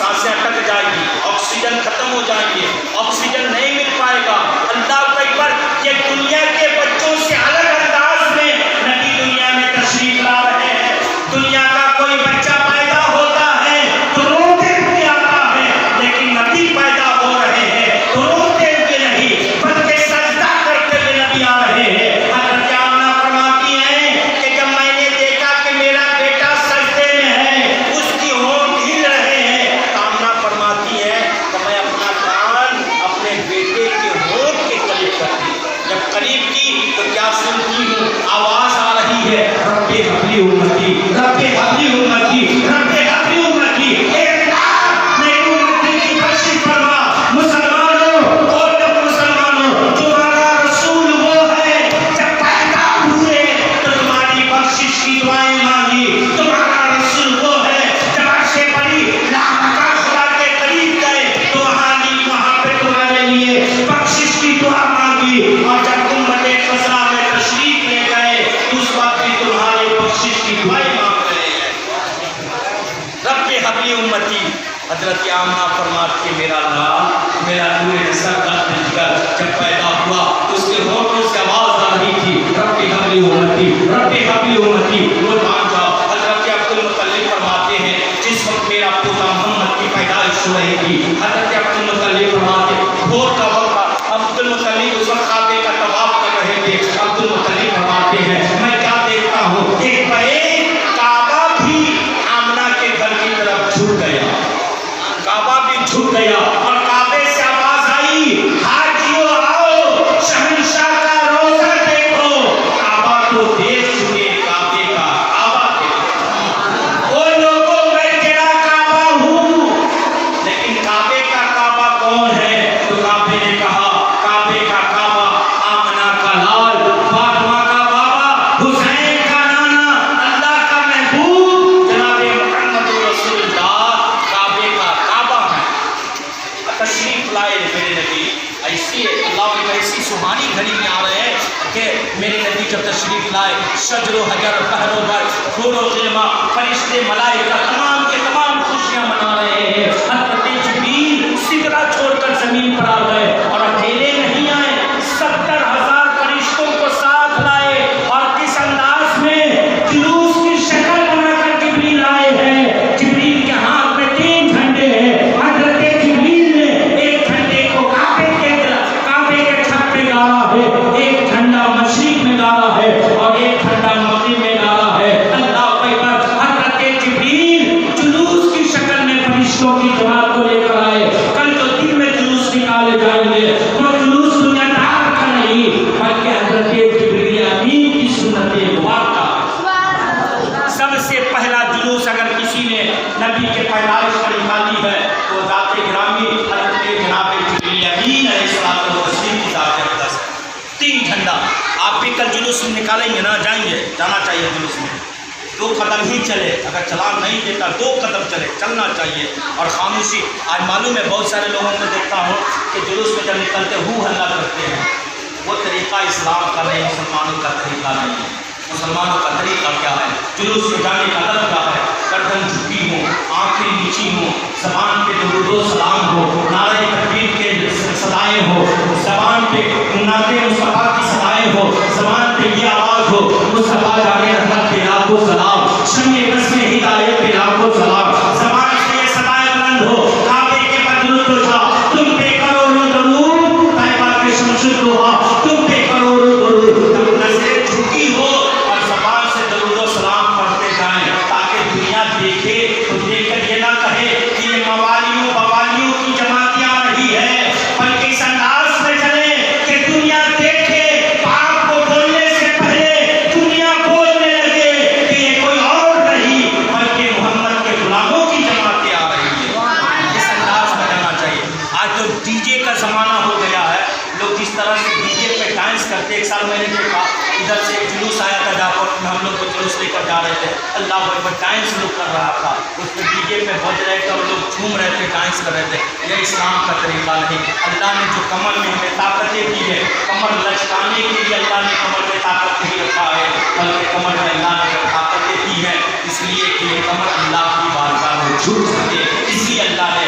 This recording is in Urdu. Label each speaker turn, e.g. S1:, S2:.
S1: سانسیں اٹک جائے گی، آکسیجن ختم ہو جائیں گے، آکسیجن نہیں مل پائے گا۔ اللہ اکبر، یہ دنیا کے بچوں سے الگ انداز میں نبی دنیا میں تشریف لا رہے ہیں۔ دنیا کا کوئی بچہ پیدا ہوتا ہے تو روتے ہوئے آتا ہے، لیکن نبی پیدا ہو رہے ہیں تو روتے ہوئے نہیں بلکہ سجدہ کرتے ہوئے نبی آ رہے ہیں۔ حضرت آمنہ فرماتی ہیں کہ جب میں نے دیکھا کہ میرا بیٹا سجدے میں ہے، اس کی ہونٹ ہل رہے ہیں، آمنہ فرماتی ہے کہ میں اپنا کان اپنے بیٹے کے ہونٹ کے قریب کرتی، جب قریب کی تو کیا سنتی ہوں؟ آواز آ رہی ہے، رب حبلی امتی، رب حبلی امتی، رب حبلی امتی۔ اے اللہ میری امتی کی بخشش فرما۔ مسلمانوں اور جب مسلمانوں، تمہارا رسول وہ ہے جب پیدا ہوئے تو تمہاری بخشش کی دعائیں مانگی، تمہارا رسول وہ ہے جب عرش بری لاحقہ خدا کے قریب گئے تو وہاں پہ تمہارے لیے بخشش کی دعا مانگی، اور جب امت خزرہ میں تشریف لے گئے اس وقت بھی تمہاری بخشش کی دعائیں مانگ رہے ہیں۔ رب حبلی امتی۔ حضرت آمنہ فرماتی ہے میرا اللہ، میرا نور سرکت جگر جب پیدا ہوا اس کے ہونٹوں سے آواز آ رہی تھی، رب حبلی امتی، رب حبلی امتی۔ وہ جان جاؤ، حضرت عبدالمطلب فرماتے ہیں جس وقت میرا پوتا محمد کی پیدائش ہو رہی تھی، حضرت عبدالمطلب فرماتے بھور کا وقت تھا، عبدالمطلب اس وقت کعبے کا طواف کر رہے تھے۔ عبدالمطلب فرماتے ہیں میں کیا دیکھتا ہوں، ایک بڑے کعبہ بھی آمنہ کے گھر کی طرف جھک گیا، کعبہ بھی جھک گیا، اور کعبے سے آواز آئی حاجیو آؤ شہنشاہ کا روزہ دیکھو۔ کعبہ تو دیکھ چکے، کعبے کا کعبہ دیکھو۔ وہ لوگوں میں تیرا کعبہ ہوں، لیکن کعبے کا کعبہ کون ہے؟ تو کعبے نے کہا کعبے کا کعبہ آمنہ کا لال، فاطمہ کا بابا، حسین کا نانا، اللہ کا محبوب جناب محمد رسول اللہ کعبے کا کعبہ ہے۔ تشریف لائے میرے نبی، ایسی اللہ کی ایسی سبحانی گھڑی میں آ رہے ہیں کہ میرے نبی جب تشریف لائے، شجر و حجر، بحر و بر، پھول و خیمہ، فرشتے ملائکہ تمام کے تمام خوشیاں منا رہے ہیں۔ حضرت جبریل سدرہ چھوڑ کر زمین پر آ گئے، اور اکیلے نہیں آئے، 70,000 فرشتوں کو ساتھ لائے، اور کس انداز میں جلوس کی شکل بنا کر جبریل آئے ہیں۔ جبریل کے ہاتھ میں 3 جھنڈے ہیں۔ حضرت جبریل نے ایک جھنڈے کو کعبے کے چھت پہ گاڑا ہے، ایک جھنڈا مشرق میں گاڑا ہے، اور ایک جھنڈا مغرب میں گاڑا ہے۔ اللہ اکبر، حضرت جبریل جلوس کی شکل میں فرشتوں کی جماعت کو لے کر آئے۔ کل جو دن میں جلوس نکالے جائیں گے وہ جلوس دنیا دار کا نہیں، بلکہ حضرت جبریل امین کی سنت مبارکہ۔ سب سے پہلا جلوس اگر کسی نے نبی کے پیدائش پر نکالی ہے تو ذات گرامی حضرت جناب جبریل امین علیہ الصلوۃ والتسلیم کی ذات اقدس ہے۔ 3 جھنڈا۔ آپ بھی کل جلوس نکالیں گے نا، جائیں گے، جانا چاہیے جلوس میں، 2 قدم ہی چلے، اگر چلان نہیں دیتا 2 قدم چلے، چلنا چاہیے۔ اور خاموشی، آج معلوم ہے بہت سارے لوگوں کو دیکھتا ہوں کہ جلوس میں جب نکلتے ہو ہلا کرتے ہیں، وہ طریقہ اسلام کا نہیں، مسلمانوں کا طریقہ نہیں ہے۔ مسلمانوں کا طریقہ کیا ہے؟ جلوس میں جانے کا ادب کیا ہے؟ گردن جھکی ہو، آنکھیں نیچی ہو، زبان پہ درود و سلام ہو، نعرہ تکبیر کے صدائیں ہو، زبان پہ نعت مصطفیٰ کی صدائیں ہو، زبان پہ یہ آواز ہو مصطفیٰ جانے رحمت پہ لاکھ و سلام، شمع بزم ہدایت پہ لاکھ و سلام، زبان سے یہ صدائیں بلند ہو، کعبے کے بدرود و شاہ تم پہ کروڑوں درود، طیبہ کے شمس الدوحہ تم پہ کروڑوں درود۔ تم نظریں جھکی ہو اور زبان سے درود و سلام پڑھتے جائیں، تاکہ دنیا دیکھے تو دیکھ کر یہ نہ کہے کہ یہ موالیوں بوالیوں کی جماعت آ رہی ہے، بلکہ اس انداز میں چلے کہ دنیا دیکھے تو آپ کو بولنے سے پہلے دنیا بولنے لگے کہ یہ کوئی اور نہیں بلکہ محمد کے غلاموں کی جماعت آ رہی ہے۔ اس انداز میں جانا چاہیے۔ آج تو ڈی جے کا زمانہ ہو گیا ہے، لوگ جس طرح سے ڈی جے پہ ڈانس کرتے، ایک سال میں نے دیکھا ادھر سے ایک جلوس آیا تھا جہاں پر ہم لوگ کو جلوس لے کر جا رہے تھے، اللہ اکبر، ڈانس لوگ کر رہا تھا، اس میں ڈی جے پہ بج رہے تھے اور لوگ جھوم رہے تھے، ڈانس کر رہے تھے۔ یہ اسلام کا طریقہ نہیں۔ اللہ نے جو کمر میں ہمیں طاقتیں دی ہے، کمر لچکانے کے لیے اللہ نے کمر میں طاقت نہیں رکھا ہے، بلکہ کمر میں اللہ نے طاقتیں دی ہے اس لیے کہ یہ کمر اللہ کی بارگاہ میں جھک سکے، اسی اللہ نے